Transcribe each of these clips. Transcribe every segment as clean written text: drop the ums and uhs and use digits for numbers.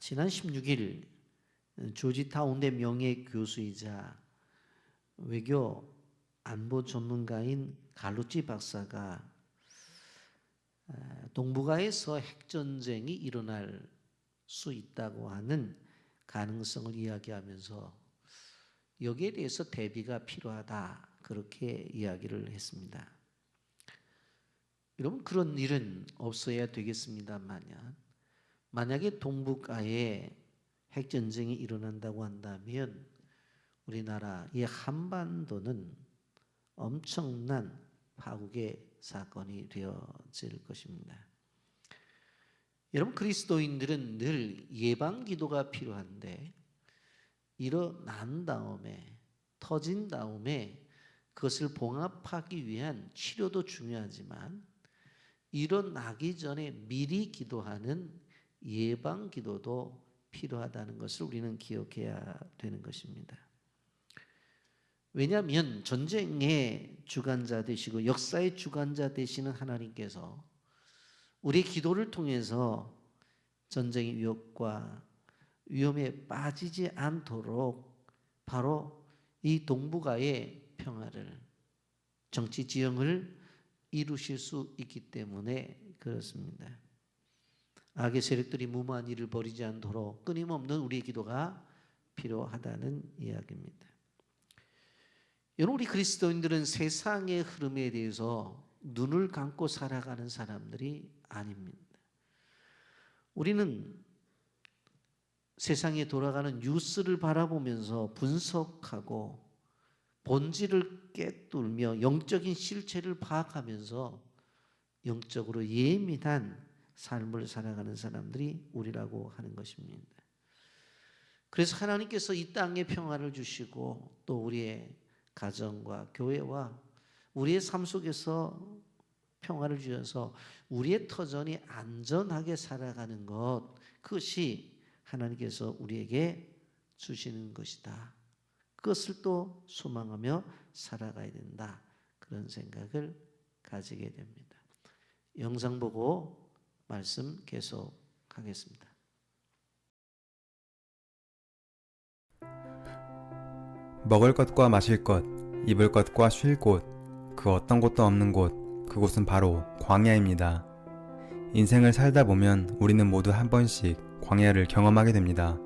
지난 16일 조지타운대 명예교수이자 외교 안보 전문가인 갈루치 박사가 동북아에서 핵전쟁이 일어날 수 있다고 하는 가능성을 이야기하면서 여기에 대해서 대비가 필요하다, 그렇게 이야기를 했습니다. 여러분, 그런 일은 없어야 되겠습니다만, 만약에 동북아에 핵전쟁이 일어난다고 한다면 우리나라 이 한반도는 엄청난 파국의 사건이 되어질 것입니다. 여러분, 그리스도인들은 늘 예방 기도가 필요한데, 일어난 다음에, 터진 다음에 그것을 봉합하기 위한 치료도 중요하지만, 일어나기 전에 미리 기도하는 예방 기도도 필요하다는 것을 우리는 기억해야 되는 것입니다. 왜냐하면 전쟁의 주관자 되시고 역사의 주관자 되시는 하나님께서 우리 기도를 통해서 전쟁의 위협과 위험에 빠지지 않도록 바로 이 동북아의 평화를, 정치 지형을 이루실 수 있기 때문에 그렇습니다. 악의 세력들이 무모한 일을 벌이지 않도록 끊임없는 우리의 기도가 필요하다는 이야기입니다. 여러분, 우리 그리스도인들은 세상의 흐름에 대해서 눈을 감고 살아가는 사람들이 아닙니다. 우리는 세상에 돌아가는 뉴스를 바라보면서 분석하고 본질을 꿰뚫며 영적인 실체를 파악하면서 영적으로 예민한 삶을 살아가는 사람들이 우리라고 하는 것입니다. 그래서 하나님께서 이 땅에 평화를 주시고 또 우리의 가정과 교회와 우리의 삶 속에서 평화를 주셔서 우리의 터전이 안전하게 살아가는 것, 그것이 하나님께서 우리에게 주시는 것이다. 그것을 또 소망하며 살아가야 된다, 그런 생각을 가지게 됩니다. 영상 보고 말씀 계속하겠습니다. 먹을 것과 마실 것, 입을 것과 쉴 곳, 그 어떤 곳도 없는 곳, 그곳은 바로 광야입니다. 인생을 살다 보면 우리는 모두 한 번씩 광야를 경험하게 됩니다.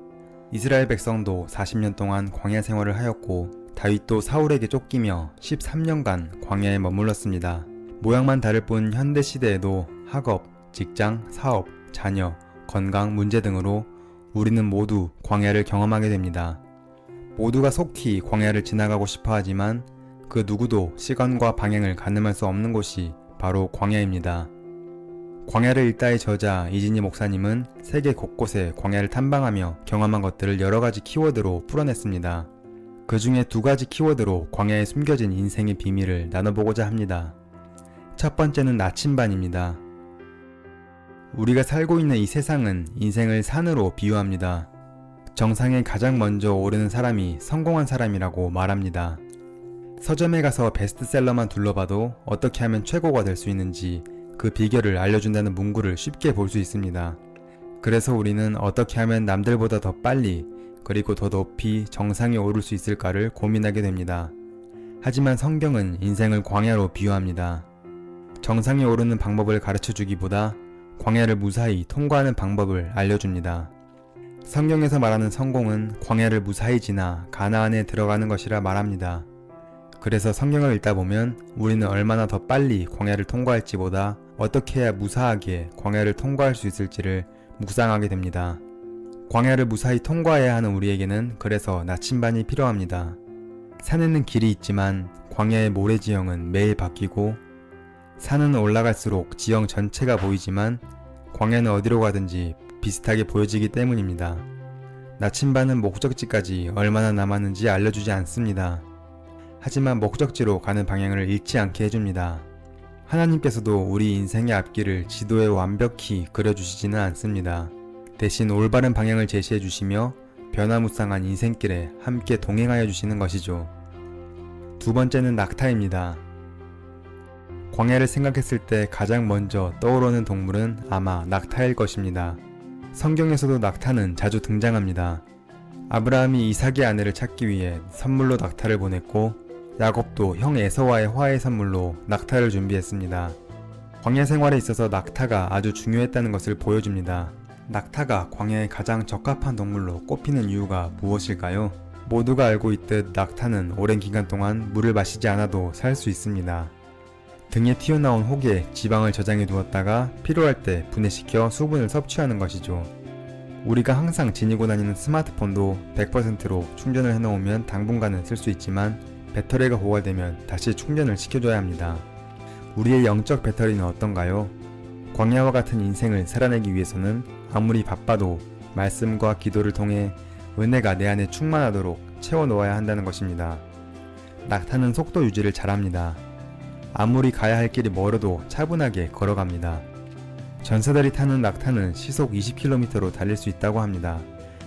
이스라엘 백성도 40년 동안 광야 생활을 하였고, 다윗도 사울에게 쫓기며 13년간 광야에 머물렀습니다. 모양만 다를 뿐 현대 시대에도 학업, 직장, 사업, 자녀, 건강 문제 등으로 우리는 모두 광야를 경험하게 됩니다. 모두가 속히 광야를 지나가고 싶어 하지만 그 누구도 시간과 방향을 가늠할 수 없는 곳이 바로 광야입니다. 광야를 읽다의 저자 이진희 목사님은 세계 곳곳에 광야를 탐방하며 경험한 것들을 여러 가지 키워드로 풀어냈습니다. 그 중에 두 가지 키워드로 광야에 숨겨진 인생의 비밀을 나눠보고자 합니다. 첫 번째는 나침반입니다. 우리가 살고 있는 이 세상은 인생을 산으로 비유합니다. 정상에 가장 먼저 오르는 사람이 성공한 사람이라고 말합니다. 서점에 가서 베스트셀러만 둘러봐도 어떻게 하면 최고가 될 수 있는지 그 비결을 알려준다는 문구를 쉽게 볼 수 있습니다. 그래서 우리는 어떻게 하면 남들보다 더 빨리 그리고 더 높이 정상에 오를 수 있을까를 고민하게 됩니다. 하지만 성경은 인생을 광야로 비유합니다. 정상에 오르는 방법을 가르쳐주기보다 광야를 무사히 통과하는 방법을 알려줍니다. 성경에서 말하는 성공은 광야를 무사히 지나 가나안에 들어가는 것이라 말합니다. 그래서 성경을 읽다 보면 우리는 얼마나 더 빨리 광야를 통과할지보다 어떻게 해야 무사하게 광야를 통과할 수 있을지를 묵상하게 됩니다. 광야를 무사히 통과해야 하는 우리에게는 그래서 나침반이 필요합니다. 산에는 길이 있지만 광야의 모래지형은 매일 바뀌고, 산은 올라갈수록 지형 전체가 보이지만 광야는 어디로 가든지 비슷하게 보여지기 때문입니다. 나침반은 목적지까지 얼마나 남았는지 알려주지 않습니다. 하지만 목적지로 가는 방향을 잃지 않게 해줍니다. 하나님께서도 우리 인생의 앞길을 지도에 완벽히 그려주시지는 않습니다. 대신 올바른 방향을 제시해 주시며 변화무쌍한 인생길에 함께 동행하여 주시는 것이죠. 두 번째는 낙타입니다. 광야를 생각했을 때 가장 먼저 떠오르는 동물은 아마 낙타일 것입니다. 성경에서도 낙타는 자주 등장합니다. 아브라함이 이삭의 아내를 찾기 위해 선물로 낙타를 보냈고 야곱도 형 에서와의 화해 선물로 낙타를 준비했습니다. 광야 생활에 있어서 낙타가 아주 중요했다는 것을 보여줍니다. 낙타가 광야에 가장 적합한 동물로 꼽히는 이유가 무엇일까요? 모두가 알고 있듯 낙타는 오랜 기간 동안 물을 마시지 않아도 살 수 있습니다. 등에 튀어나온 혹에 지방을 저장해 두었다가 필요할 때 분해시켜 수분을 섭취하는 것이죠. 우리가 항상 지니고 다니는 스마트폰도 100%로 충전을 해놓으면 당분간은 쓸 수 있지만 배터리가 고갈되면 다시 충전을 시켜줘야 합니다. 우리의 영적 배터리는 어떤가요? 광야와 같은 인생을 살아내기 위해서는 아무리 바빠도 말씀과 기도를 통해 은혜가 내 안에 충만하도록 채워놓아야 한다는 것입니다. 낙타는 속도 유지를 잘합니다. 아무리 가야 할 길이 멀어도 차분하게 걸어갑니다. 전사들이 타는 낙타는 시속 20km로 달릴 수 있다고 합니다.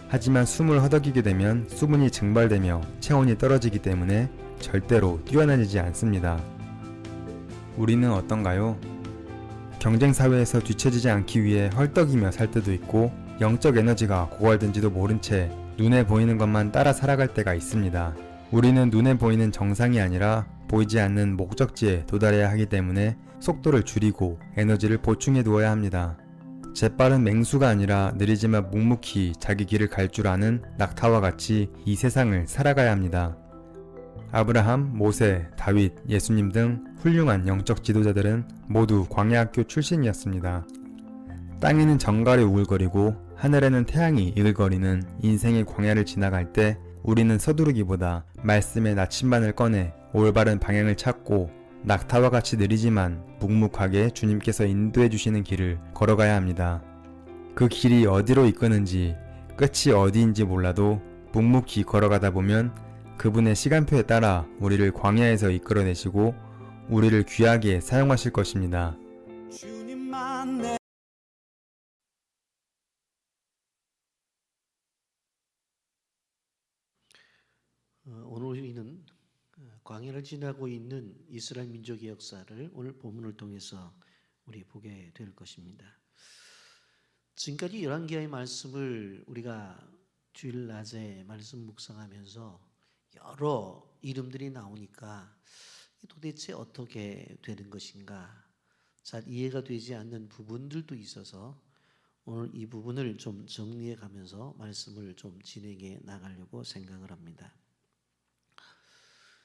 하지만 숨을 허덕이게 되면 수분이 증발되며 체온이 떨어지기 때문에 절대로 뛰어다니지 않습니다. 우리는 어떤가요? 경쟁사회에서 뒤처지지 않기 위해 헐떡이며 살 때도 있고 영적 에너지가 고갈된지도 모른 채 눈에 보이는 것만 따라 살아갈 때가 있습니다. 우리는 눈에 보이는 정상이 아니라 보이지 않는 목적지에 도달해야 하기 때문에 속도를 줄이고 에너지를 보충해 두어야 합니다. 재빠른 맹수가 아니라 느리지만 묵묵히 자기 길을 갈 줄 아는 낙타와 같이 이 세상을 살아가야 합니다. 아브라함, 모세, 다윗, 예수님 등 훌륭한 영적 지도자들은 모두 광야학교 출신이었습니다. 땅에는 정갈이 우글거리고 하늘에는 태양이 이글거리는 인생의 광야를 지나갈 때 우리는 서두르기보다 말씀의 나침반을 꺼내 올바른 방향을 찾고 낙타와 같이 느리지만 묵묵하게 주님께서 인도해 주시는 길을 걸어가야 합니다. 그 길이 어디로 이끄는지 끝이 어디인지 몰라도 묵묵히 걸어가다 보면 그분의 시간표에 따라 우리를 광야에서 이끌어내시고 우리를 귀하게 사용하실 것입니다. 오늘 우리는 광야를 지나고 있는 이스라엘 민족의 역사를 오늘 본문을 통해서 우리 보게 될 것입니다. 지금까지 열왕기하의 말씀을 우리가 주일 낮에 말씀 묵상하면서 여러 이름들이 나오니까 도대체 어떻게 되는 것인가 잘 이해가 되지 않는 부분들도 있어서 오늘 이 부분을 좀 정리해 가면서 말씀을 좀 진행해 나가려고 생각을 합니다.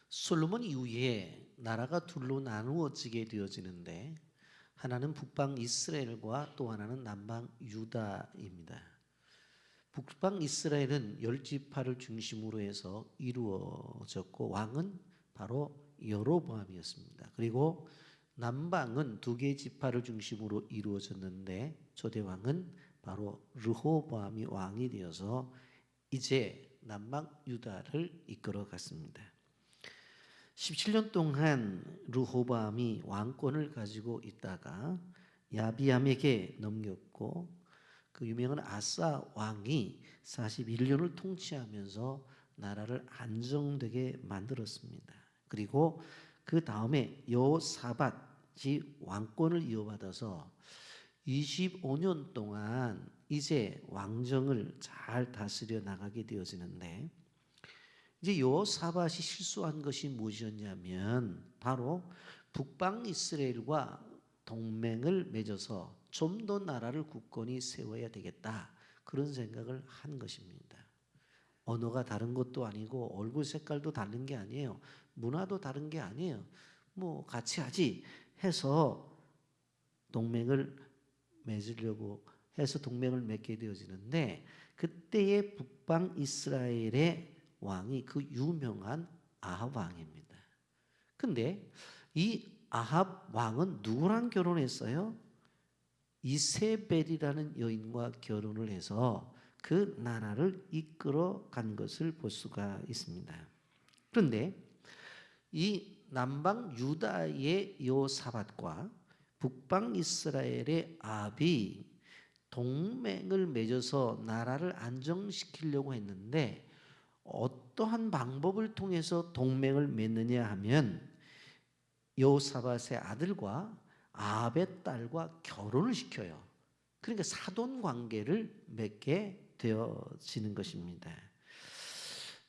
솔로몬 이후에 나라가 둘로 나누어지게 되어지는데 하나는 북방 이스라엘과 또 하나는 남방 유다입니다. 북방 이스라엘은 10지파를 중심으로 해서 이루어졌고 왕은 바로 여로보암이었습니다. 그리고 남방은 2개의 지파를 중심으로 이루어졌는데 초대왕은 바로 르호보암이 왕이 되어서 이제 남방 유다를 이끌어 갔습니다. 17년 동안 르호보암이 왕권을 가지고 있다가 야비암에게 넘겼고 그 유명한 아사 왕이 41년을 통치하면서 나라를 안정되게 만들었습니다. 그리고 그 다음에 여호사밧이 왕권을 이어받아서 25년 동안 이제 왕정을 잘 다스려 나가게 되어지는데 이제 여호사밧이 실수한 것이 무엇이었냐면 바로 북방 이스라엘과 동맹을 맺어서 좀 더 나라를 굳건히 세워야 되겠다 그런 생각을 한 것입니다. 언어가 다른 것도 아니고 얼굴 색깔도 다른 게 아니에요. 문화도 다른 게 아니에요. 뭐 같이 하지 해서 동맹을 맺으려고 해서 동맹을 맺게 되어지는데 그때의 북방 이스라엘의 왕이 그 유명한 아합 왕입니다. 근데 이 아합 왕은 누구랑 결혼했어요? 이세벨이라는 여인과 결혼을 해서 그 나라를 이끌어 간 것을 볼 수가 있습니다. 그런데 이 남방 유다의 여호사밧과 북방 이스라엘의 아합이 동맹을 맺어서 나라를 안정시키려고 했는데 어떠한 방법을 통해서 동맹을 맺느냐 하면 여호사밧의 아들과 아합의 딸과 결혼을 시켜요. 그러니까 사돈 관계를 맺게 되어지는 것입니다.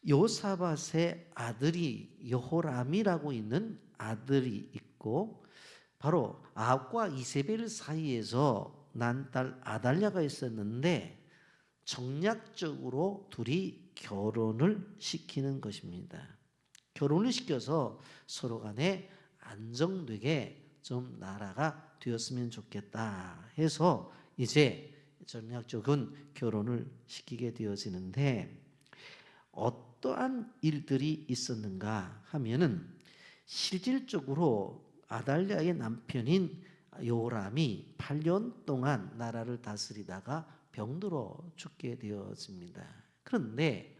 요사밧의 아들이 여호람이라고 있는 아들이 있고, 바로 아합과 이세벨 사이에서 난 딸 아달랴가 있었는데 정략적으로 둘이 결혼을 시키는 것입니다. 결혼을 시켜서 서로 간에 안정되게 좀 나라가 되었으면 좋겠다 해서 이제 정략적인 결혼을 시키게 되어지는데, 어떠한 일들이 있었는가 하면은 실질적으로 아달랴의 남편인 요람이 8년 동안 나라를 다스리다가 병들어 죽게 되어집니다. 그런데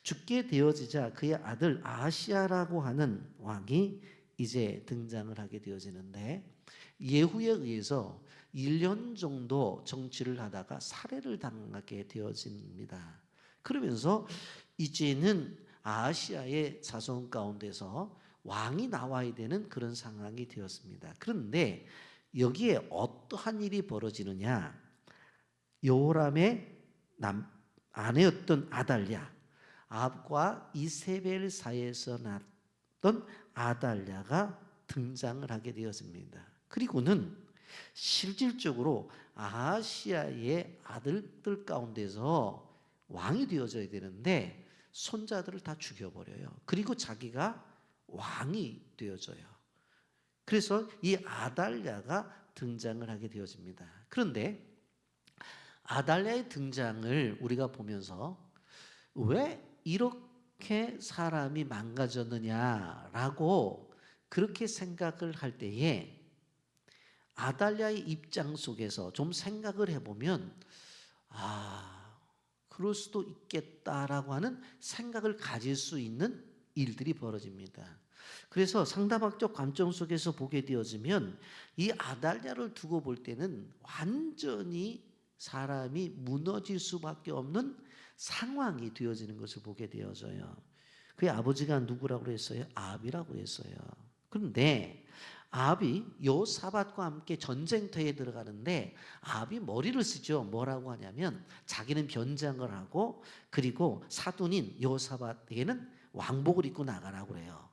죽게 되어지자 그의 아들 아하시아라고 하는 왕이 이제 등장을 하게 되어지는데, 예후에 의해서 1년 정도 정치를 하다가 살해를 당하게 되어집니다. 그러면서 이제는 아하시아의 자손 가운데서 왕이 나와야 되는 그런 상황이 되었습니다. 그런데 여기에 어떠한 일이 벌어지느냐, 여호람의 아내였던 아달랴, 아합과 이세벨 사이에서 났던 아달랴가 등장을 하게 되었습니다. 그리고는 실질적으로 아하시아의 아들들 가운데서 왕이 되어져야 되는데 손자들을 다 죽여버려요. 그리고 자기가 왕이 되어져요. 그래서 이 아달랴가 등장을 하게 되어집니다. 그런데 아달랴의 등장을 우리가 보면서 왜 이렇게 사람이 망가졌느냐라고 그렇게 생각을 할 때에, 아달랴의 입장 속에서 좀 생각을 해보면 그럴 수도 있겠다라고 하는 생각을 가질 수 있는 일들이 벌어집니다. 그래서 상담학적 관점 속에서 보게 되어지면 이 아달랴를 두고 볼 때는 완전히 사람이 무너질 수밖에 없는 상황이 되어지는 것을 보게 되어져요. 그의 아버지가 누구라고 했어요? 아합이라고 했어요. 그런데 아합이 요사밧과 함께 전쟁터에 들어가는데 아합이 머리를 쓰죠. 뭐라고 하냐면 자기는 변장을 하고, 그리고 사돈인 요사밧에게는 왕복을 입고 나가라고 그래요.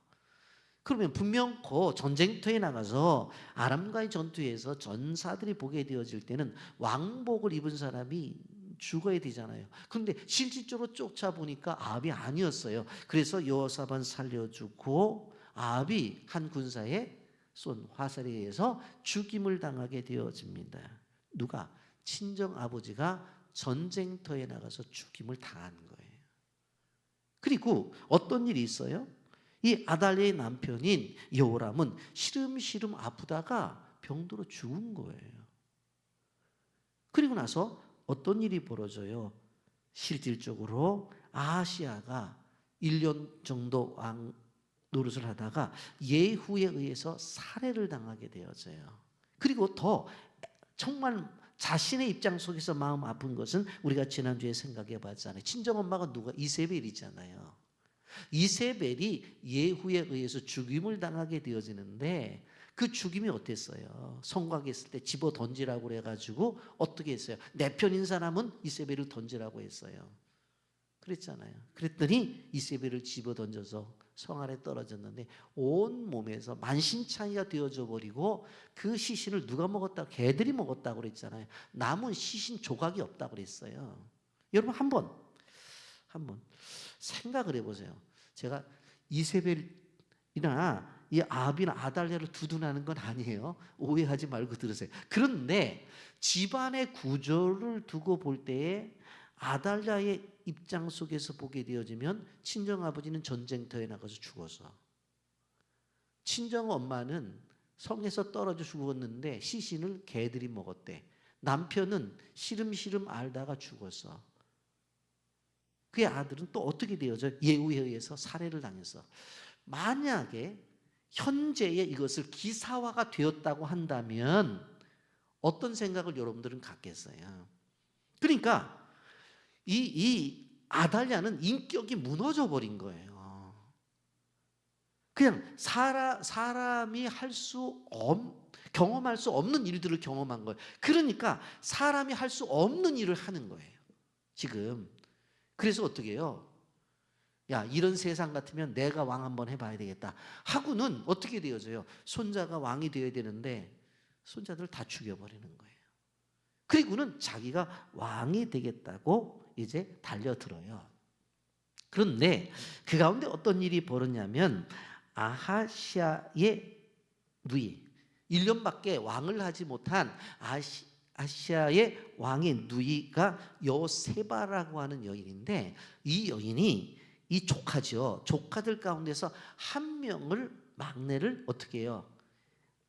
그러면 분명 그 전쟁터에 나가서 아람과의 전투에서 전사들이 보게 되어질 때는 왕복을 입은 사람이 죽어야 되잖아요. 그런데 실질적으로 쫓아보니까 아합이 아니었어요. 그래서 여호사밧 살려주고 아합이 한 군사에 쏜 화살에 의해서 죽임을 당하게 되어집니다. 누가? 친정 아버지가 전쟁터에 나가서 죽임을 당한 거예요. 그리고 어떤 일이 있어요? 이 아달랴의 남편인 여호람은 시름시름 아프다가 병들어 죽은 거예요. 그리고 나서 어떤 일이 벌어져요? 실질적으로 아하시아가 1년 정도 왕 노릇을 하다가 예후에 의해서 살해를 당하게 되어져요. 그리고 더 정말 자신의 입장 속에서 마음 아픈 것은 우리가 지난주에 생각해 봤잖아요. 친정엄마가 누가? 이세벨이잖아요. 이세벨이 예후에 의해서 죽임을 당하게 되어지는데, 그 죽임이 어땠어요? 성곽했을 때 집어 던지라고 그래가지고 어떻게 했어요? 내 편인 사람은 이세벨을 던지라고 했어요. 그랬잖아요. 그랬더니 이세벨을 집어 던져서 성 아래 떨어졌는데 온 몸에서 만신창이가 되어져 버리고, 그 시신을 누가 먹었다? 개들이 먹었다고 그랬잖아요. 남은 시신 조각이 없다고 그랬어요. 여러분 한번 생각을 해보세요. 제가 이세벨이나 이 아합이나 아달랴를 두둔하는 건 아니에요. 오해하지 말고 들으세요. 그런데 집안의 구조를 두고 볼 때에 아달랴의 입장 속에서 보게 되어지면 친정아버지는 전쟁터에 나가서 죽어서, 친정엄마는 성에서 떨어져 죽었는데 시신을 개들이 먹었대. 남편은 시름시름 앓다가 죽었어. 그의 아들은 또 어떻게 되어져? 예후에 의해서 살해를 당해서. 만약에 현재에 이것을 기사화가 되었다고 한다면 어떤 생각을 여러분들은 갖겠어요? 그러니까 이 아달랴는 인격이 무너져 버린 거예요. 그냥 사람이 할 수 경험할 수 없는 일들을 경험한 거예요. 그러니까 사람이 할 수 없는 일을 하는 거예요, 지금. 그래서 어떻게 해요? 야, 이런 세상 같으면 내가 왕 한번 해봐야 되겠다 하고는 어떻게 되어져요? 손자가 왕이 되어야 되는데 손자들 다 죽여버리는 거예요. 그리고는 자기가 왕이 되겠다고 이제 달려들어요. 그런데 그 가운데 어떤 일이 벌어졌냐면 아하시아의 누이, 1년밖에 왕을 하지 못한 아시아의 왕의 누이가 여세바라고 하는 여인인데, 이 여인이 이 조카죠. 조카들 가운데서 한 명을, 막내를 어떻게 해요?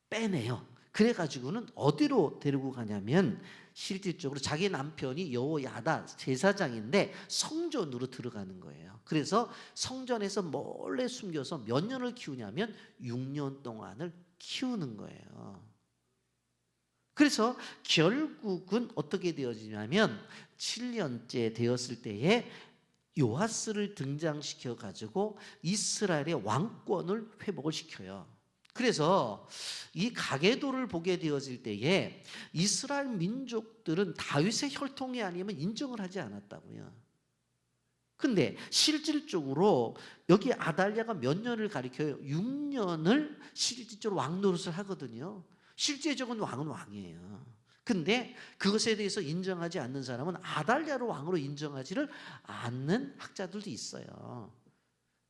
빼내요. 그래가지고는 어디로 데리고 가냐면 실질적으로 자기 남편이 여호야다 제사장인데 성전으로 들어가는 거예요. 그래서 성전에서 몰래 숨겨서 몇 년을 키우냐면 6년 동안을 키우는 거예요. 그래서 결국은 어떻게 되어지냐면 7년째 되었을 때에 요아스를 등장시켜 가지고 이스라엘의 왕권을 회복을 시켜요. 그래서 이 가계도를 보게 되어질 때에 이스라엘 민족들은 다윗의 혈통이 아니면 인정을 하지 않았다고요. 근데 실질적으로 여기 아달랴가 몇 년을 가리켜요? 6년을 실질적으로 왕 노릇을 하거든요. 실제적인 왕은 왕이에요. 근데 그것에 대해서 인정하지 않는 사람은 아달랴로 왕으로 인정하지를 않는 학자들도 있어요.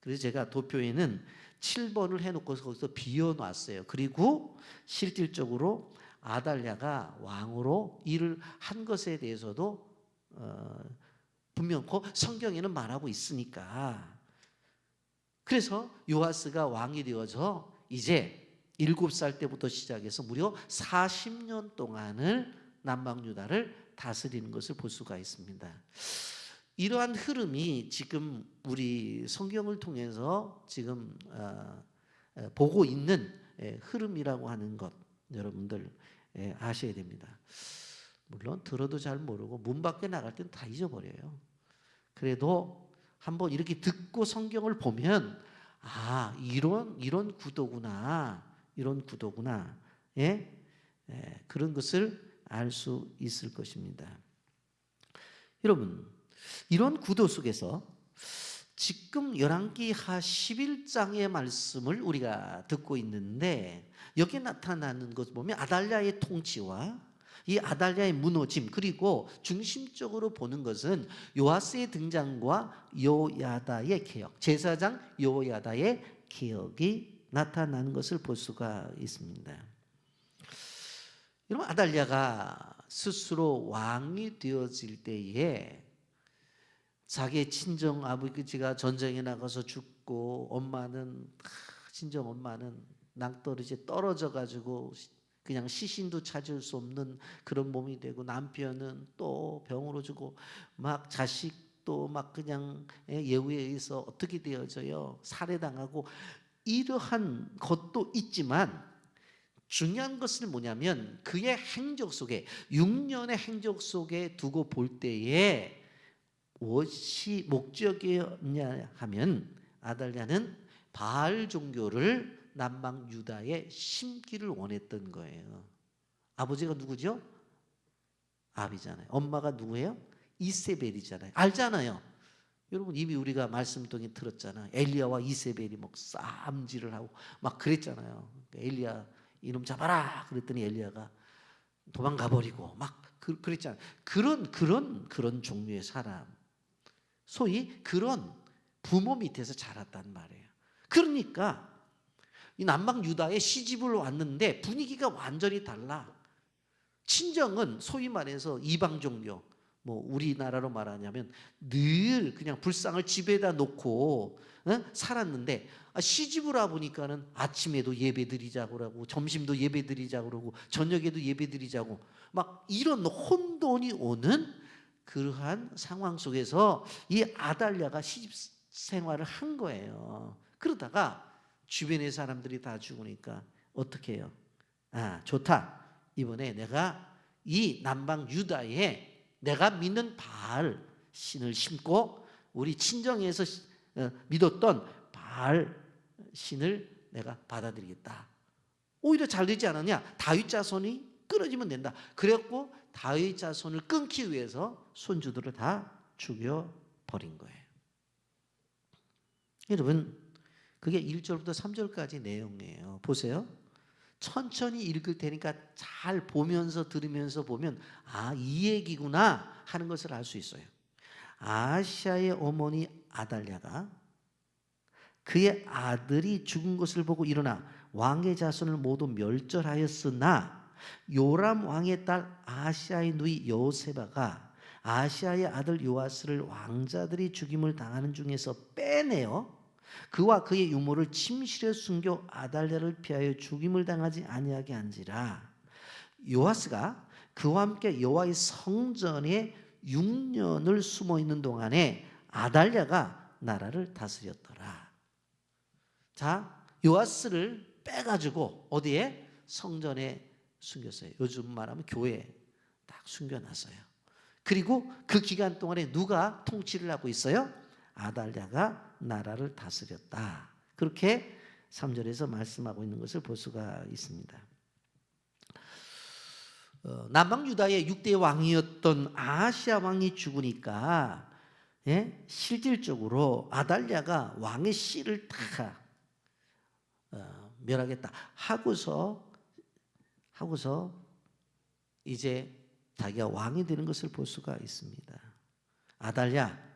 그래서 제가 도표에는 7번을 해놓고 거기서 비워놨어요. 그리고 실질적으로 아달랴가 왕으로 일을 한 것에 대해서도 분명 성경에는 말하고 있으니까. 그래서 요아스가 왕이 되어서 이제 7살 때부터 시작해서 무려 40년 동안을 남방유다를 다스리는 것을 볼 수가 있습니다. 이러한 흐름이 지금 우리 성경을 통해서 지금 보고 있는 흐름이라고 하는 것, 여러분들 아셔야 됩니다. 물론 들어도 잘 모르고 문 밖에 나갈 때는 다 잊어버려요. 그래도 한번 이렇게 듣고 성경을 보면 아, 이런 구도구나, 이런 구도구나, 그런 것을 알 수 있을 것입니다. 여러분, 이런 구도 속에서 지금 열왕기하 11장의 말씀을 우리가 듣고 있는데, 여기에 나타나는 것 보면 아달랴의 통치와 이 아달랴의 무너짐, 그리고 중심적으로 보는 것은 요아스의 등장과 여호야다의 개혁, 제사장 여호야다의 개혁이 나타나는 것을 볼 수가 있습니다. 여러분, 아달랴가 스스로 왕이 되어질 때에 자기의 친정 아버지가 전쟁에 나가서 죽고, 엄마는 친정 엄마는 낭떠러지에 떨어져 가지고 그냥 시신도 찾을 수 없는 그런 몸이 되고, 남편은 또 병으로 죽고, 막 자식도 막 그냥 예후에 의해서 어떻게 되어져요? 살해당하고, 이러한 것도 있지만 중요한 것은 뭐냐면 그의 행적 속에, 6년의 행적 속에 두고 볼 때에 무엇이 목적이었냐 하면 아달랴는 바알 종교를 남방 유다에 심기를 원했던 거예요. 아버지가 누구죠? 아비잖아요. 엄마가 누구예요? 이세벨이잖아요. 알잖아요. 여러분, 이미 우리가 말씀 통해 들었잖아요. 엘리야와 이세벨이 막 싸움질을 하고 막 그랬잖아요. 엘리야 이놈 잡아라 그랬더니 엘리야가 도망가 버리고 막 그랬잖아요. 그런 종류의 사람, 소위 그런 부모 밑에서 자랐단 말이에요. 그러니까 이 남방 유다에 시집을 왔는데 분위기가 완전히 달라. 친정은 소위 말해서 이방 종교, 뭐 우리나라로 말하냐면 늘 그냥 불상을 집에다 놓고 살았는데, 시집을 와 보니까는 아침에도 예배 드리자고 그러고, 점심도 예배 드리자고 그러고, 저녁에도 예배 드리자고, 막 이런 혼돈이 오는 그러한 상황 속에서 이 아달랴가 시집 생활을 한 거예요. 그러다가 주변의 사람들이 다 죽으니까 어떻게 해요? 아, 좋다. 이번에 내가 이 남방 유다에 내가 믿는 바알 신을 심고, 우리 친정에서 믿었던 바알 신을 내가 받아들이겠다. 오히려 잘 되지 않았냐? 다윗 자손이 끊어지면 된다. 그래갖고 다윗 자손을 끊기 위해서 손주들을 다 죽여버린 거예요. 여러분, 그게 1절부터 3절까지 내용이에요. 보세요. 천천히 읽을 테니까 잘 보면서 들으면서 보면 이 얘기구나 하는 것을 알 수 있어요. 아하시아의 어머니 아달랴가 그의 아들이 죽은 것을 보고 일어나 왕의 자손을 모두 멸절하였으나 요람 왕의 딸 아하시아의 누이 여호세바가 아하시아의 아들 요아스를 왕자들이 죽임을 당하는 중에서 빼내어 그와 그의 유모를 침실에 숨겨 아달랴를 피하여 죽임을 당하지 아니하게 한지라. 요아스가 그와 함께 여호와의 성전에 6년을 숨어 있는 동안에 아달랴가 나라를 다스렸더라. 자, 요아스를 빼가지고 어디에? 성전에 숨겼어요. 요즘 말하면 교회에 딱 숨겨놨어요. 그리고 그 기간 동안에 누가 통치를 하고 있어요? 아달랴가 나라를 다스렸다. 그렇게 3절에서 말씀하고 있는 것을 볼 수가 있습니다. 남방 유다의 6대 왕이었던 아하시아 왕이 죽으니까 실질적으로 아달랴가 왕의 씨를 다 멸하겠다 하고서 이제 자기가 왕이 되는 것을 볼 수가 있습니다. 아달랴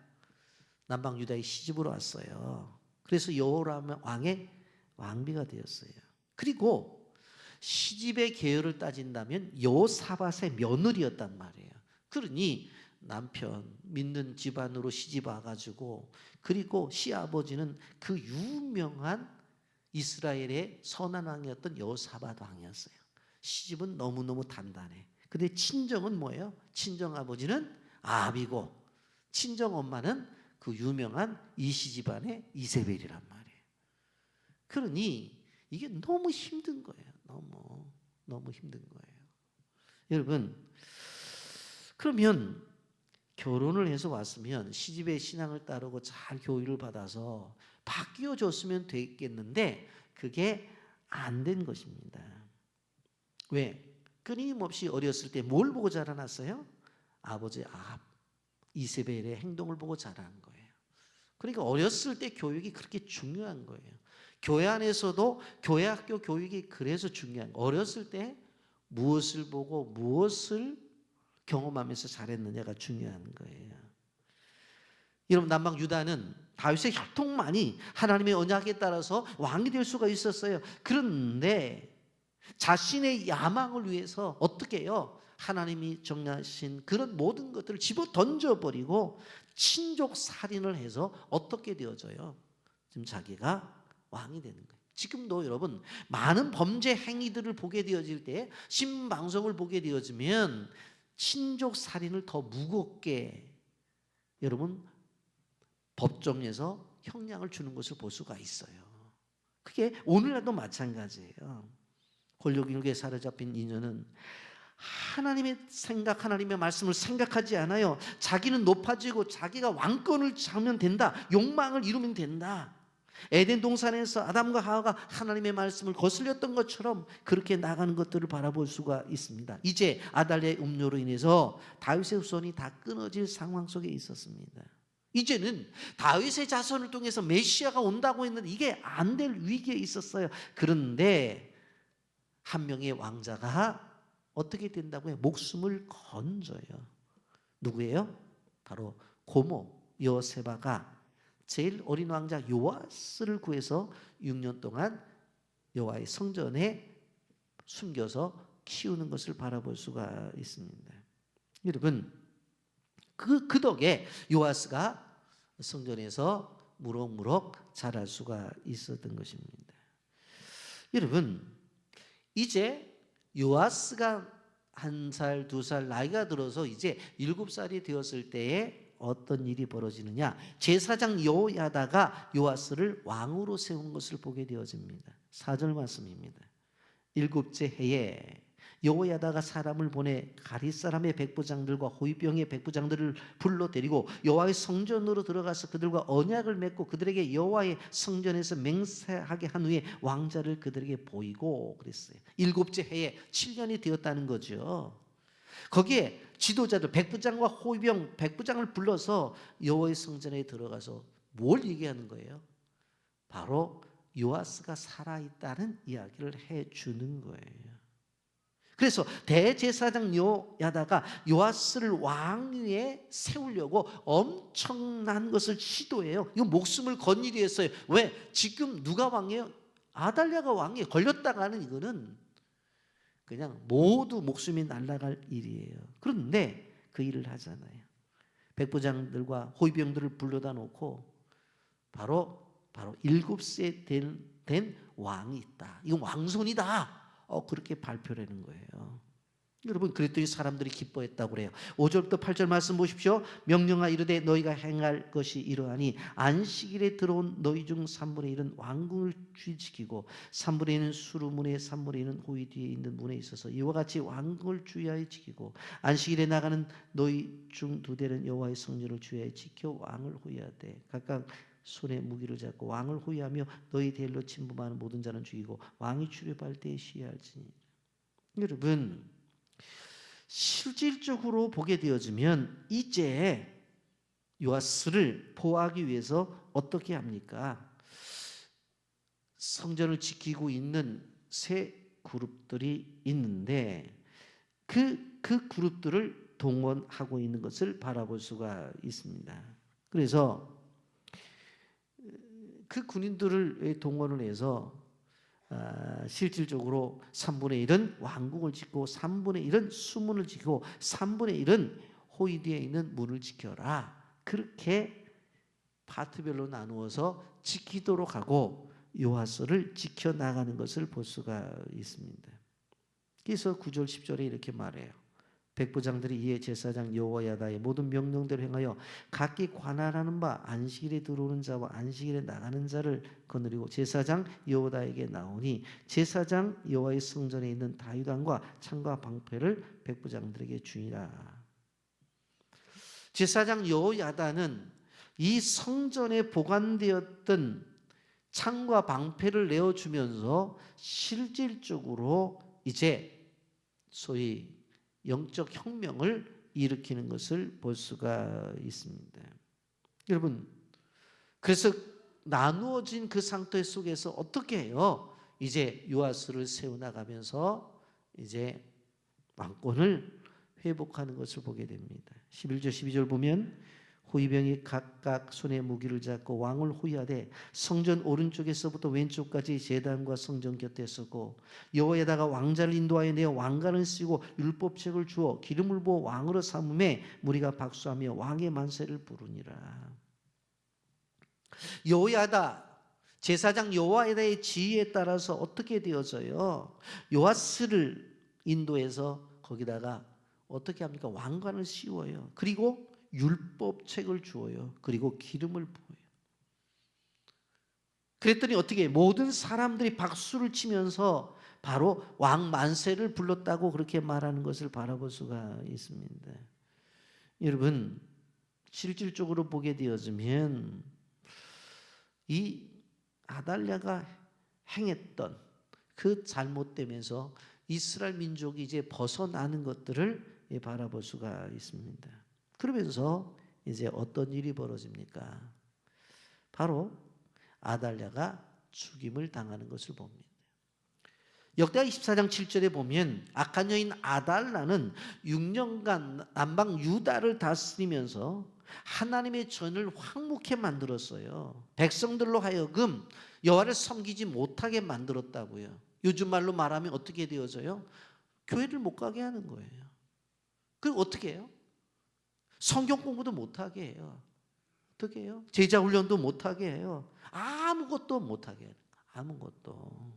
남방 유다의 시집으로 왔어요. 그래서 여호람 왕의 왕비가 되었어요. 그리고 시집의 계열을 따진다면 여호사밧의 며느리였단 말이에요. 그러니 남편 믿는 집안으로 시집 와가지고 그리고 시아버지는 그 유명한 이스라엘의 선한 왕이었던 여호사밧 왕이었어요. 시집은 너무너무 단단해. 근데 친정은 뭐예요? 친정 아버지는 아비고 친정 엄마는 그 유명한 이시 집안의 이세벨이란 말이에요. 그러니 이게 너무 힘든 거예요. 너무 힘든 거예요. 여러분, 그러면 결혼을 해서 왔으면 시집의 신앙을 따르고 잘 교육을 받아서 바뀌어 줬으면 되겠는데 그게 안 된 것입니다. 왜? 끊임없이 어렸을 때 뭘 보고 자라났어요? 아버지 이세벨의 행동을 보고 자란 거예요. 그러니까 어렸을 때 교육이 그렇게 중요한 거예요. 교회 안에서도 교회 학교 교육이 그래서 중요한 거예요. 어렸을 때 무엇을 보고 무엇을 경험하면서 잘했느냐가 중요한 거예요. 여러분, 남방 유다는 다윗의 혈통만이 하나님의 언약에 따라서 왕이 될 수가 있었어요. 그런데 자신의 야망을 위해서 어떻게 해요? 하나님이 정하신 그런 모든 것들을 집어 던져버리고 친족 살인을 해서 어떻게 되어져요? 지금 자기가 왕이 되는 거예요. 지금도 여러분 많은 범죄 행위들을 보게 되어질 때 신방송을 보게 되어지면 친족 살인을 더 무겁게 여러분 법정에서 형량을 주는 것을 볼 수가 있어요. 그게 오늘날도 마찬가지예요. 권력일에 사로잡힌 인연은 하나님의 생각, 하나님의 말씀을 생각하지 않아요. 자기는 높아지고 자기가 왕권을 잡으면 된다. 욕망을 이루면 된다. 에덴 동산에서 아담과 하와가 하나님의 말씀을 거슬렸던 것처럼 그렇게 나가는 것들을 바라볼 수가 있습니다. 이제 아달랴의 음료로 인해서 다윗의 후손이 다 끊어질 상황 속에 있었습니다. 이제는 다윗의 자손을 통해서 메시아가 온다고 했는데 이게 안 될 위기에 있었어요. 그런데 한 명의 왕자가 어떻게 된다고요? 목숨을 건져요. 누구예요? 바로 고모 여호세바가 제일 어린 왕자 요아스를 구해서 6년 동안 여호와의 성전에 숨겨서 키우는 것을 바라볼 수가 있습니다. 여러분, 그 덕에 요아스가 성전에서 무럭무럭 자랄 수가 있었던 것입니다. 여러분, 이제 요아스가 1살, 2살 나이가 들어서 이제 7살이 되었을 때에 어떤 일이 벌어지느냐? 제사장 여호야다가 요아스를 왕으로 세운 것을 보게 되어집니다. 4절 말씀입니다. 7째 해에 여호야다가 사람을 보내 가릿 사람의 백부장들과 호위병의 백부장들을 불러 데리고 여호와의 성전으로 들어가서 그들과 언약을 맺고 그들에게 여호와의 성전에서 맹세하게 한 후에 왕자를 그들에게 보이고 그랬어요. 7째 해에 7년이 되었다는 거죠. 거기에 지도자들 백부장과 호위병 백부장을 불러서 여호와의 성전에 들어가서 뭘 얘기하는 거예요? 바로 요아스가 살아있다는 이야기를 해주는 거예요. 그래서 대제사장 요야다가 요아스를 왕위에 세우려고 엄청난 것을 시도해요. 이거 목숨을 건 일이었어요. 왜? 지금 누가 왕이에요? 아달랴가 왕위에 걸렸다가는 이거는 그냥 모두 목숨이 날아갈 일이에요. 그런데 그 일을 하잖아요. 백부장들과 호위병들을 불러다 놓고 바로 7세 된 왕이 있다. 이건 왕손이다. 그렇게 발표를 하는 거예요. 여러분, 그랬더니 사람들이 기뻐했다고 그래요. 5절부터 8절 말씀 보십시오. 명령하 이르되 너희가 행할 것이 이러하니 안식일에 들어온 너희 중 3분의 1은 왕궁을 지키고 3분의 1은 수루문에 3분의 1은 호위 뒤에 있는 문에 있어서 이와 같이 왕궁을 주의하여 지키고 안식일에 나가는 너희 중 2대는 여호와의 성전을 주의하여 지켜 왕을 호위하되 각각 손에 무기를 잡고 왕을 호위하며 너희 대일로 침범하는 모든 자는 죽이고 왕이 출입할 때에 시해할지니. 여러분, 실질적으로 보게 되어지면 이제 요아스를 보호하기 위해서 어떻게 합니까? 성전을 지키고 있는 세 그룹들이 있는데 그 그룹들을 동원하고 있는 것을 바라볼 수가 있습니다. 그래서 그 군인들을 동원을 해서 실질적으로 3분의 1은 왕궁을 짓고 3분의 1은 수문을 지키고 3분의 1은 호위 뒤에 있는 문을 지켜라. 그렇게 파트별로 나누어서 지키도록 하고 요아스를 지켜나가는 것을 볼 수가 있습니다. 그래서 9절 10절에 이렇게 말해요. 백부장들이 이에 제사장 여호야다의 모든 명령대로 행하여 각기 관할하는 바 안식일에 들어오는 자와 안식일에 나가는 자를 거느리고 제사장 여호야다에게 나오니 제사장 여호와의 성전에 있는 다윗왕과 창과 방패를 백부장들에게 주니라. 제사장 여호야다는 이 성전에 보관되었던 창과 방패를 내어주면서 실질적으로 이제 소위 영적 혁명을 일으키는 것을 볼 수가 있습니다. 여러분, 그래서 나누어진 그 상태 속에서 어떻게 해요? 이제 요아스를 세워나가면서 이제 왕권을 회복하는 것을 보게 됩니다. 11절 12절 보면 호위병이 각각 손에 무기를 잡고 왕을 호위하되 성전 오른쪽에서부터 왼쪽까지 제단과 성전 곁에 서고 여호야다가 왕자를 인도하여 내어 왕관을 쓰고 율법책을 주어 기름을 부어 왕으로 삼음에 무리가 박수하며 왕의 만세를 부르니라. 여호야다 제사장 여호야다의 지휘에 따라서 어떻게 되어져요? 요아스를 인도해서 거기다가 어떻게 합니까? 왕관을 씌워요. 그리고 율법책을 주어요. 그리고 기름을 부어요. 그랬더니 어떻게 모든 사람들이 박수를 치면서 바로 왕 만세를 불렀다고 그렇게 말하는 것을 바라볼 수가 있습니다. 여러분, 실질적으로 보게 되어지면 이 아달랴가 행했던 그 잘못되면서 이스라엘 민족이 이제 벗어나는 것들을 바라볼 수가 있습니다. 그러면서 이제 어떤 일이 벌어집니까? 바로 아달랴가 죽임을 당하는 것을 봅니다. 역대하 24장 7절에 보면 악한 여인 아달랴는 6년간 남방 유다를 다스리면서 하나님의 전을 황무케 만들었어요. 백성들로 하여금 여호와를 섬기지 못하게 만들었다고요. 요즘 말로 말하면 어떻게 되어져요? 교회를 못 가게 하는 거예요. 그럼 어떻게 해요? 성경 공부도 못하게 해요. 어떻게 해요? 제자 훈련도 못하게 해요. 아무것도 못하게 해요. 아무것도.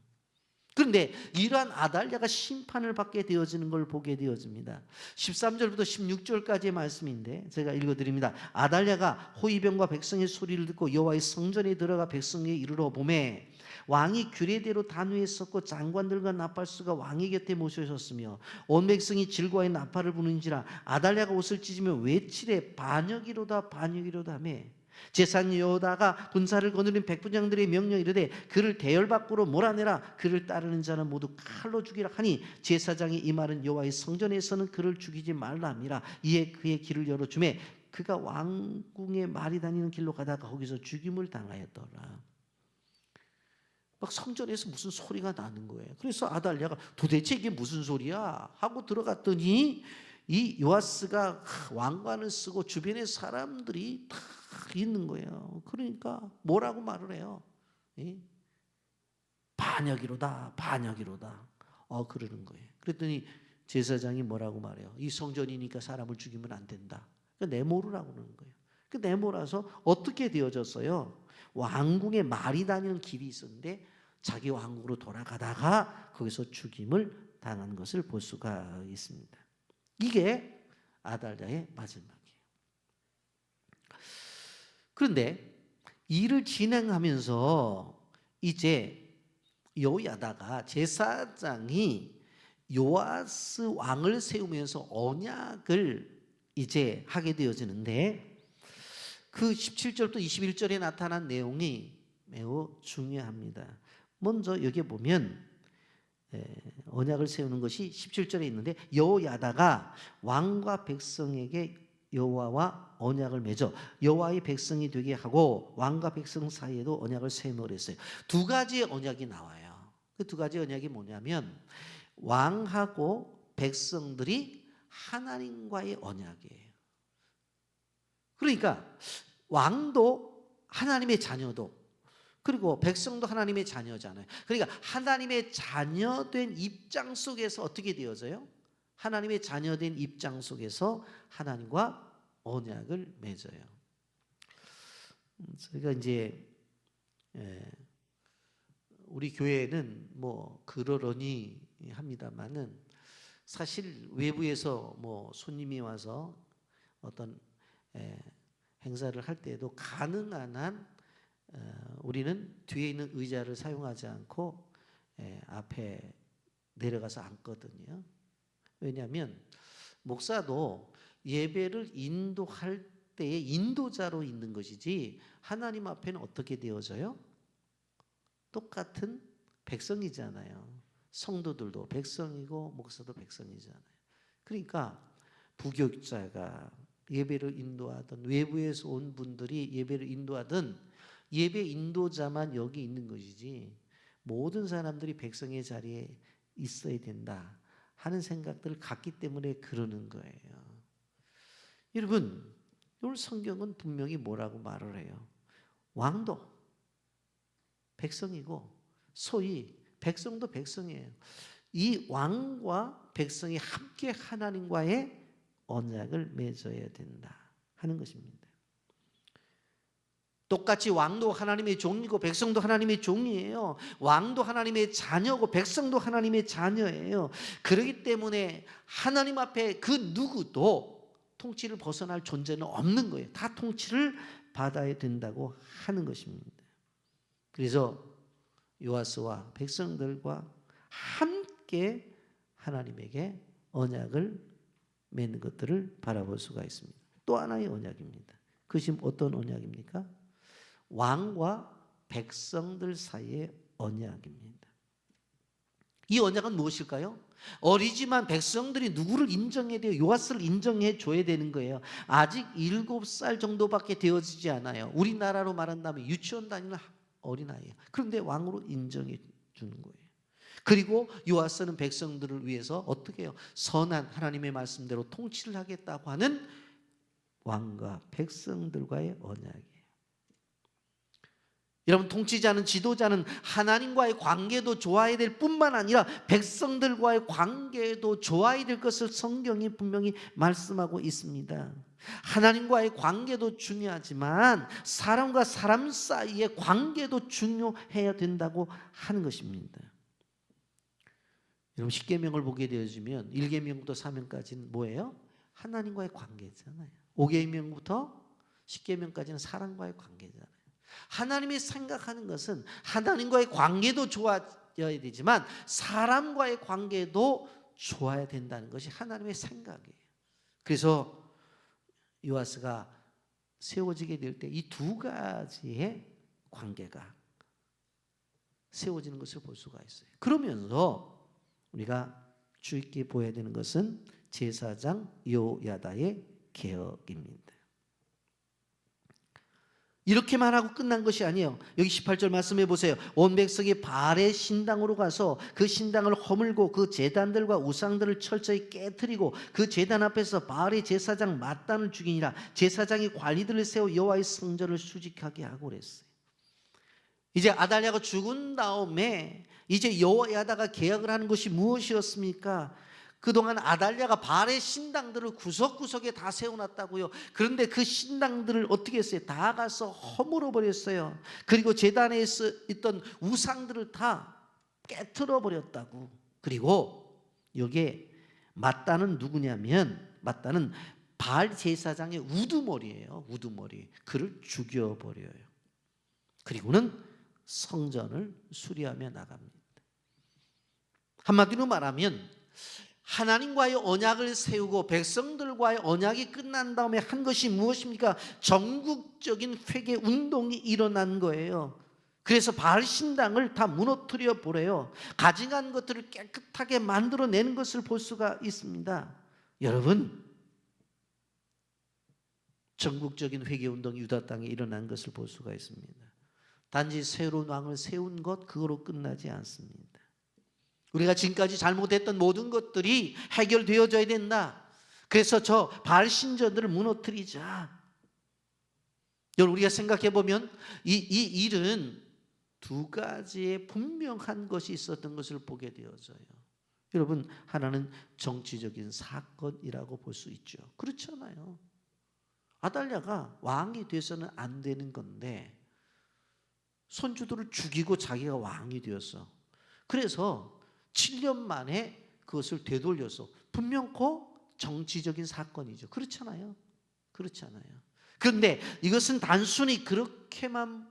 그런데 이러한 아달랴가 심판을 받게 되어지는 걸 보게 되어집니다. 13절부터 16절까지의 말씀인데 제가 읽어드립니다. 아달랴가 호위병과 백성의 소리를 듣고 여호와의 성전에 들어가 백성에게 이르러 보매 왕이 규례대로 단위에 섰고 장관들과 나팔수가 왕의 곁에 모셔졌으며 온 백성이 질과의 나팔을 부는지라 아달랴가 옷을 찢으며 외치되 반역이로다 반역이로다 하며 제사장 여호다가 군사를 거느린 백부장들의 명령이 이르되 그를 대열 밖으로 몰아내라 그를 따르는 자는 모두 칼로 죽이라 하니 제사장이 이 말은 여호와의 성전에서는 그를 죽이지 말라 함이라. 이에 그의 길을 열어주매 그가 왕궁의 말이 다니는 길로 가다가 거기서 죽임을 당하였더라. 막 성전에서 무슨 소리가 나는 거예요. 그래서 아달랴가 도대체 이게 무슨 소리야 하고 들어갔더니 이 요아스가 왕관을 쓰고 주변에 사람들이 다 있는 거예요. 그러니까 뭐라고 말을 해요? 반역이로다 반역이로다 그러는 거예요. 그랬더니 제사장이 뭐라고 말해요? 이 성전이니까 사람을 죽이면 안 된다. 그러니까 내모르라고 그러는 거예요. 그 내모라서 어떻게 되어졌어요? 왕궁에 말이 다니는 길이 있었는데 자기 왕국으로 돌아가다가 거기서 죽임을 당한 것을 볼 수가 있습니다. 이게 아달랴의 마지막이에요. 그런데 일을 진행하면서 이제 여호야다가 제사장이 요아스 왕을 세우면서 언약을 이제 하게 되어지는데 그 17절부터 21절에 나타난 내용이 매우 중요합니다. 먼저 여기 보면 언약을 세우는 것이 17절에 있는데 여호야다가 왕과 백성에게 여호와와 언약을 맺어 여호와의 백성이 되게 하고 왕과 백성 사이에도 언약을 세우기로 했어요. 두 가지의 언약이 나와요. 그 두 가지 언약이 뭐냐면 왕하고 백성들이 하나님과의 언약이에요. 그러니까 왕도 하나님의 자녀도 그리고 백성도 하나님의 자녀잖아요. 그러니까 하나님의 자녀된 입장 속에서 어떻게 되어져요? 하나님의 자녀된 입장 속에서 하나님과 언약을 맺어요. 저희가 이제 우리 교회는 뭐 그러려니 합니다만은 사실 외부에서 뭐 손님이 와서 어떤 행사를 할 때에도 가능한 한 우리는 뒤에 있는 의자를 사용하지 않고 앞에 내려가서 앉거든요. 왜냐하면 목사도 예배를 인도할 때에 인도자로 있는 것이지 하나님 앞에는 어떻게 되어져요? 똑같은 백성이잖아요. 성도들도 백성이고 목사도 백성이잖아요. 그러니까 부교육자가 예배를 인도하던 외부에서 온 분들이 예배를 인도하던 예배 인도자만 여기 있는 것이지 모든 사람들이 백성의 자리에 있어야 된다 하는 생각들을 갖기 때문에 그러는 거예요. 여러분, 오늘 성경은 분명히 뭐라고 말을 해요? 왕도 백성이고 소위 백성도 백성이에요. 이 왕과 백성이 함께 하나님과의 언약을 맺어야 된다 하는 것입니다. 똑같이 왕도 하나님의 종이고 백성도 하나님의 종이에요. 왕도 하나님의 자녀고 백성도 하나님의 자녀예요. 그렇기 때문에 하나님 앞에 그 누구도 통치를 벗어날 존재는 없는 거예요. 다 통치를 받아야 된다고 하는 것입니다. 그래서 요아스와 백성들과 함께 하나님에게 언약을 맺는 것들을 바라볼 수가 있습니다. 또 하나의 언약입니다. 그것이 어떤 언약입니까? 왕과 백성들 사이의 언약입니다. 이 언약은 무엇일까요? 어리지만 백성들이 누구를 인정해야 돼요? 요아스를 인정해 줘야 되는 거예요. 아직 7살 정도밖에 되어지지 않아요. 우리나라로 말한다면 유치원 다니는 어린아이예요. 그런데 왕으로 인정해 주는 거예요. 그리고 요아스는 백성들을 위해서 어떻게 해요? 선한 하나님의 말씀대로 통치를 하겠다고 하는 왕과 백성들과의 언약이에요. 여러분, 통치자는 지도자는 하나님과의 관계도 좋아야 될 뿐만 아니라 백성들과의 관계도 좋아야 될 것을 성경이 분명히 말씀하고 있습니다. 하나님과의 관계도 중요하지만 사람과 사람 사이의 관계도 중요해야 된다고 하는 것입니다. 여러분 십계명을 보게 되어지면 1계명부터 4명까지는 뭐예요? 하나님과의 관계잖아요. 5계명부터 10계명까지는 사람과의 관계잖아요. 하나님이 생각하는 것은 하나님과의 관계도 좋아져야 되지만 사람과의 관계도 좋아야 된다는 것이 하나님의 생각이에요. 그래서 요아스가 세워지게 될 때 이 두 가지의 관계가 세워지는 것을 볼 수가 있어요. 그러면서 우리가 주의 깊게 보아야 되는 것은 제사장 요야다의 개혁입니다. 이렇게만 하고 끝난 것이 아니에요. 여기 18절 말씀해 보세요. 온 백성이 바알의 신당으로 가서 그 신당을 허물고 그 제단들과 우상들을 철저히 깨뜨리고 그 제단 앞에서 바알의 제사장 mat단을 죽이니라. 제사장이 관리들을 세워 여호와의 성전을 수직하게 하고 그랬어요. 이제 아달랴가 죽은 다음에 이제 여호야다가 개혁을 하는 것이 무엇이었습니까? 그동안 아달랴가 바알의 신당들을 구석구석에 다 세워놨다고요. 그런데 그 신당들을 어떻게 했어요? 다 가서 허물어 버렸어요. 그리고 제단에 있던 우상들을 다 깨트려 버렸다고. 그리고 여기에 mat단은 누구냐면 mat단은 바알 제사장의 우두머리예요. 우두머리. 그를 죽여버려요. 그리고는 성전을 수리하며 나갑니다. 한마디로 말하면 하나님과의 언약을 세우고 백성들과의 언약이 끝난 다음에 한 것이 무엇입니까? 전국적인 회개 운동이 일어난 거예요. 그래서 바알 신당을 다 무너뜨려 버려요. 가증한 것들을 깨끗하게 만들어내는 것을 볼 수가 있습니다. 여러분, 전국적인 회개 운동이 유다 땅에 일어난 것을 볼 수가 있습니다. 단지 새로운 왕을 세운 것 그거로 끝나지 않습니다. 우리가 지금까지 잘못했던 모든 것들이 해결되어져야 된다. 그래서 저 바알 신전들을 무너뜨리자. 여러분, 우리가 생각해 보면 이 일은 두 가지의 분명한 것이 있었던 것을 보게 되어져요. 여러분, 하나는 정치적인 사건이라고 볼 수 있죠. 그렇잖아요. 아달랴가 왕이 돼서는 안 되는 건데 손주들을 죽이고 자기가 왕이 되었어. 그래서 7년 만에 그것을 되돌려서 분명코 정치적인 사건이죠. 그렇잖아요. 그렇잖아요. 그런데 이것은 단순히 그렇게만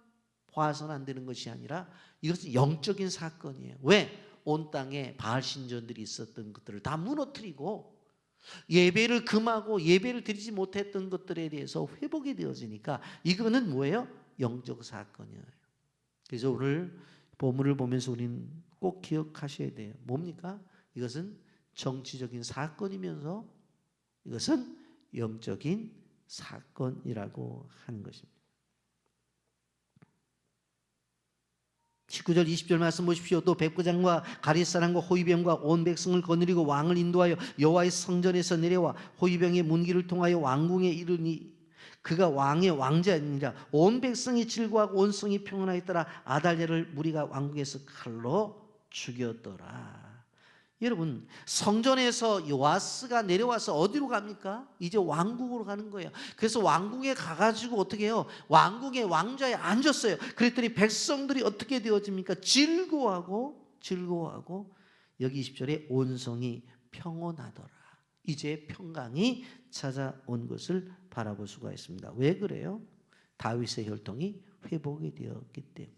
봐서는 안 되는 것이 아니라 이것은 영적인 사건이에요. 왜? 온 땅에 바알 신전들이 있었던 것들을 다 무너뜨리고 예배를 금하고 예배를 드리지 못했던 것들에 대해서 회복이 되어지니까 이거는 뭐예요? 영적 사건이에요. 그래서 오늘 본문을 보면서 우리는 꼭 기억하셔야 돼요. 뭡니까? 이것은 정치적인 사건이면서 이것은 영적인 사건이라고 하는 것입니다. 19절 20절 말씀 보십시오. 또 백부장과 가릿사람과 호위병과 온 백성을 거느리고 왕을 인도하여 여호와의 성전에서 내려와 호위병의 문기를 통하여 왕궁에 이르니 그가 왕의 왕자니라. 온 백성이 즐거워하고 온 성이 평안하였더라. 아달랴를 무리가 왕궁에서 칼로 죽였더라. 여러분, 성전에서 요아스가 내려와서 어디로 갑니까? 이제 왕궁으로 가는 거예요. 그래서 왕궁에 가가지고 어떻게 해요? 왕궁의 왕좌에 앉았어요. 그랬더니 백성들이 어떻게 되어집니까? 즐거워하고 여기 20절에 온 성이 평온하더라. 이제 평강이 찾아온 것을 바라볼 수가 있습니다. 왜 그래요? 다윗의 혈통이 회복이 되었기 때문에.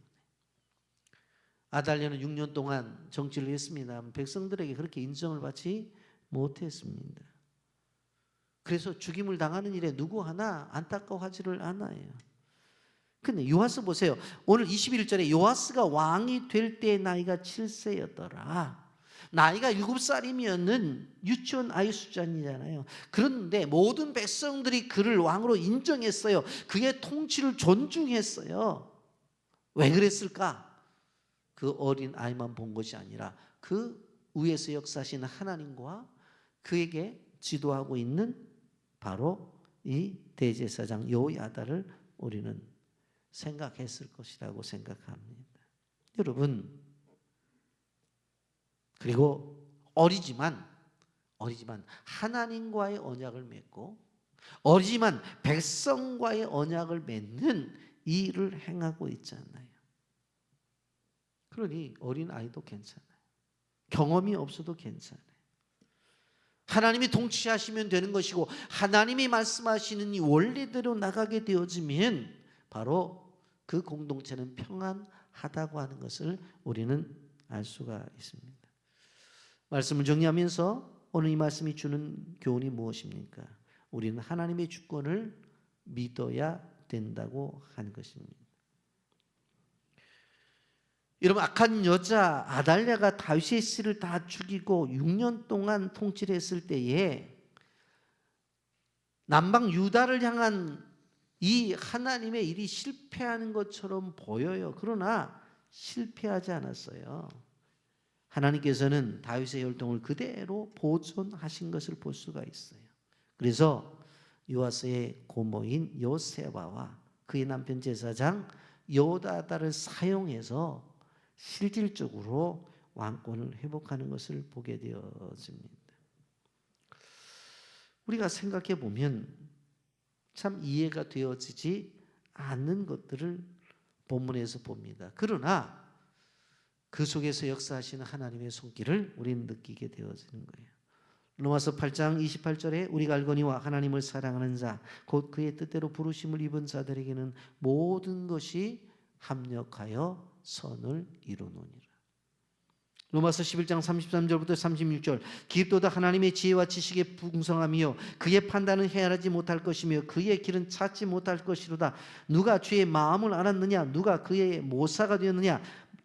아달랴는 6년 동안 정치를 했습니다. 백성들에게 그렇게 인정을 받지 못했습니다. 그래서 죽임을 당하는 일에 누구 하나 안타까워하지를 않아요. 근데 요아스 보세요. 오늘 21절에 요아스가 왕이 될 때 나이가 7세였더라. 나이가 7살이면은 유치원 아이 수준이잖아요. 그런데 모든 백성들이 그를 왕으로 인정했어요. 그의 통치를 존중했어요. 왜 그랬을까? 그 어린 아이만 본 것이 아니라 그 위에서 역사하시는 하나님과 그에게 지도하고 있는 바로 이 대제사장 여호야다를 우리는 생각했을 것이라고 생각합니다. 여러분, 그리고 어리지만 하나님과의 언약을 맺고 어리지만 백성과의 언약을 맺는 이 일을 행하고 있잖아요. 그러니 어린 아이도 괜찮아요. 경험이 없어도 괜찮아요. 하나님이 통치하시면 되는 것이고 하나님이 말씀하시는 이 원리대로 나가게 되어지면 바로 그 공동체는 평안하다고 하는 것을 우리는 알 수가 있습니다. 말씀을 정리하면서 오늘 이 말씀이 주는 교훈이 무엇입니까? 우리는 하나님의 주권을 믿어야 된다고 하는 것입니다. 여러분, 악한 여자 아달랴가 다윗의 씨를 다 죽이고 6년 동안 통치를 했을 때에 남방 유다를 향한 이 하나님의 일이 실패하는 것처럼 보여요. 그러나 실패하지 않았어요. 하나님께서는 다윗의 혈통을 그대로 보존하신 것을 볼 수가 있어요. 그래서 요아스의 고모인 요세바와 그의 남편 제사장 요다다를 사용해서 실질적으로 왕권을 회복하는 것을 보게 되어집니다. 우리가 생각해 보면 참 이해가 되어지지 않는 것들을 본문에서 봅니다. 그러나 그 속에서 역사하시는 하나님의 손길을 우리는 느끼게 되어지는 거예요. 로마서 8장 28절에 우리가 알거니와 하나님을 사랑하는 자 곧 그의 뜻대로 부르심을 입은 자들에게는 모든 것이 합력하여 선을 이루노니라. 로마서 11장 33절부터 36절 기업도다 하나님의 지혜와 지식의 풍성함이요 그의 판단은 헤아리지 못할 것이며 그의 길은 찾지 못할 것이로다. 누가 주의 마음을 알았느냐? 누가 그의 모사가 되었느냐?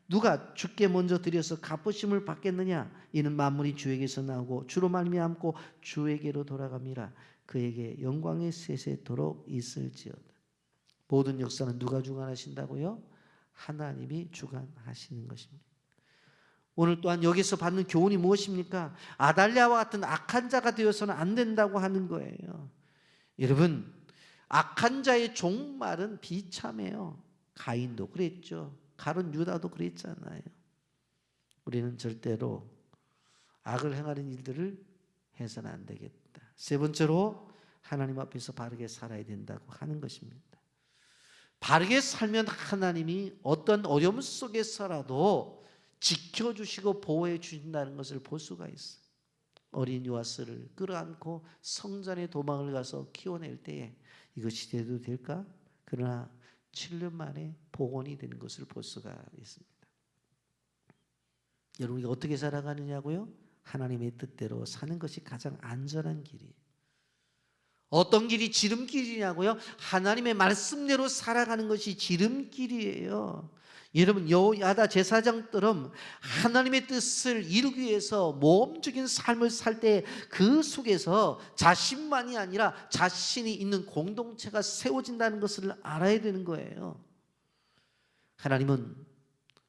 누가 주께 먼저 드려서 갚으심을 받겠느냐? 이는 만물이 주에게서 나오고 주로 말미암고 주에게로 돌아갑니다. 그에게 영광의 세세토록 있을지어다. 모든 역사는 누가 주관하신다고요? 하나님이 주관하시는 것입니다. 오늘 또한 여기서 받는 교훈이 무엇입니까? 아달랴와 같은 악한 자가 되어서는 안 된다고 하는 거예요. 여러분, 악한 자의 종말은 비참해요. 가인도 그랬죠. 가룟 유다도 그랬잖아요. 우리는 절대로 악을 행하는 일들을 해서는 안 되겠다. 세 번째로 하나님 앞에서 바르게 살아야 된다고 하는 것입니다. 바르게 살면 하나님이 어떤 어려움 속에서라도 지켜주시고 보호해 주신다는 것을 볼 수가 있어요. 어린 요아스를 끌어안고 성전의 도망을 가서 키워낼 때에 이것이 돼도 될까? 그러나 7년 만에 복원이 되는 것을 볼 수가 있습니다. 여러분이 어떻게 살아가느냐고요? 하나님의 뜻대로 사는 것이 가장 안전한 길이에요. 어떤 길이 지름길이냐고요? 하나님의 말씀대로 살아가는 것이 지름길이에요. 여러분, 여호야다 제사장처럼 하나님의 뜻을 이루기 위해서 모험적인 삶을 살 때 그 속에서 자신만이 아니라 자신이 있는 공동체가 세워진다는 것을 알아야 되는 거예요. 하나님은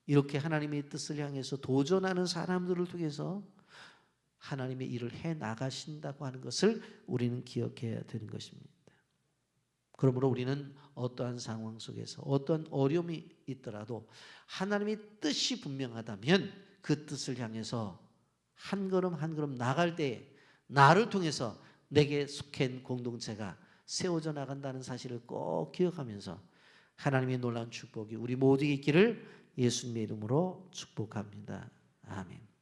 이렇게 하나님의 뜻을 향해서 도전하는 사람들을 통해서 하나님의 일을 해 나가신다고 하는 것을 우리는 기억해야 되는 것입니다. 그러므로 우리는 어떠한 상황 속에서 어떠한 어려움이 있더라도 하나님의 뜻이 분명하다면 그 뜻을 향해서 한 걸음 한 걸음 나갈 때 나를 통해서 내게 속한 공동체가 세워져 나간다는 사실을 꼭 기억하면서 하나님의 놀라운 축복이 우리 모두에게 있기를 예수님의 이름으로 축복합니다. 아멘.